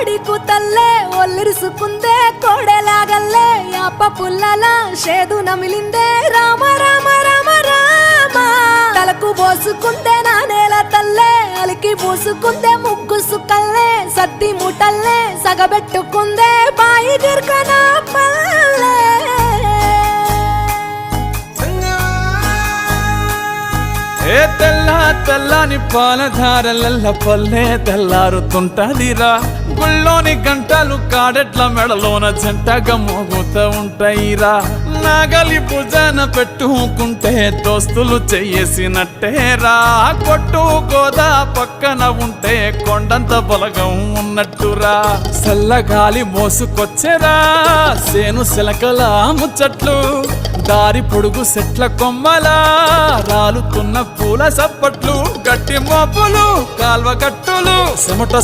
కోడి కూతల్లే ఒల్లిరుసుకుందే కోడెలాగల్లే యాప పుల్లల షేదు నమిలిందే రామ రామ రామ రామ తలకు పోసుకుందే నా నేల తల్లే అలికి పూసుకుందే ముగ్గు సుక్కల్లే సద్ది ముటల్లే సగబెట్టుకుందే బాయి గిర్కన పల్లె ఏ తెల్ల తెల్లని పాలధారలల్ల పల్లె తెల్లారుతుంటదిరా గుళ్ళోని గంటలు కాడెట్ల మెడలోన జంటగా మోగుతూ ఉంటాయిరా నాగలి భుజాన పెట్టుకుంటే దోస్తులు చెయ్యేసినట్టేరా కొట్టు గోదా పక్కన ఉంటే కొండంత బలగం ఉన్నట్టురా చల్లగాలి మోసుకొచ్చెరా సేను సిలకల ముచ్చట్లు దారి పొడుగు సెట్ల కొమ్మలా రాలుతున్న పూల సప్పట్లు గట్టి మోపులు కాల్వ గట్టులు చెమట